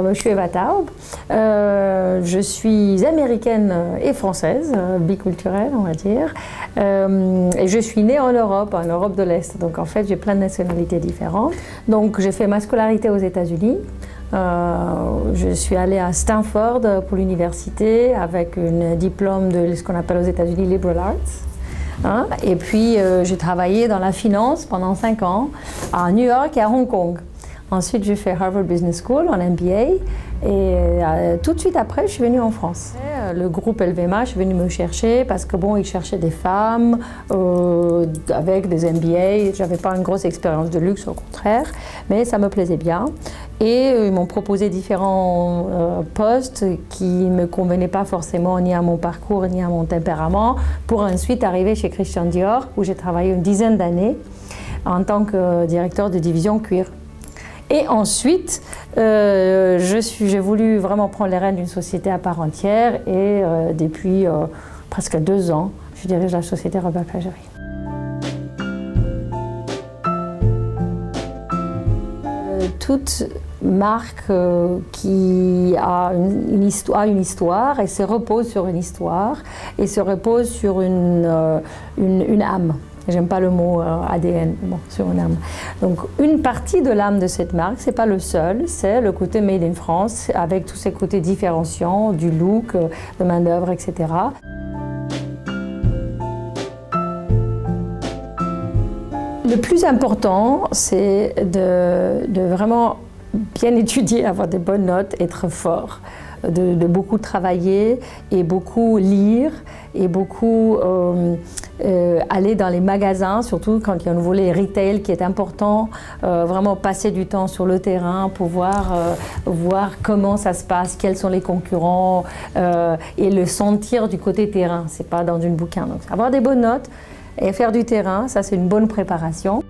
Je suis Eva Taub, je suis américaine et française, biculturelle on va dire, et je suis née en Europe de l'Est, donc en fait j'ai plein de nationalités différentes. Donc j'ai fait ma scolarité aux États-Unis, je suis allée à Stanford pour l'université avec un diplôme de ce qu'on appelle aux États-Unis Liberal Arts. Et puis j'ai travaillé dans la finance pendant 5 ans à New York et à Hong Kong. Ensuite, j'ai fait Harvard Business School en MBA et tout de suite après, je suis venue en France. Le groupe LVMH est venu me chercher parce que bon, ils cherchaient des femmes avec des MBA. J'avais pas une grosse expérience de luxe, au contraire, mais ça me plaisait bien. Et ils m'ont proposé différents postes qui ne me convenaient pas forcément ni à mon parcours ni à mon tempérament pour ensuite arriver chez Christian Dior où j'ai travaillé une dizaine d'années en tant que directeur de division cuir. Et ensuite, j'ai voulu vraiment prendre les rênes d'une société à part entière et depuis presque 2 ans, je dirige la société Robert Plagerie. Toute marque qui a une histoire et se repose sur une histoire et se repose sur une âme. J'aime pas le mot ADN, bon, sur une âme. Donc une partie de l'âme de cette marque, c'est pas le seul, c'est le côté Made in France, avec tous ces côtés différenciants, du look, de main-d'œuvre, etc. Le plus important, c'est de vraiment bien étudier, avoir des bonnes notes, être fort. De beaucoup travailler et beaucoup lire et beaucoup aller dans les magasins, surtout quand il y a un volet retail qui est important, vraiment passer du temps sur le terrain pour voir comment ça se passe, quels sont les concurrents et le sentir du côté terrain, c'est pas dans une bouquin. Donc avoir des bonnes notes et faire du terrain, ça c'est une bonne préparation.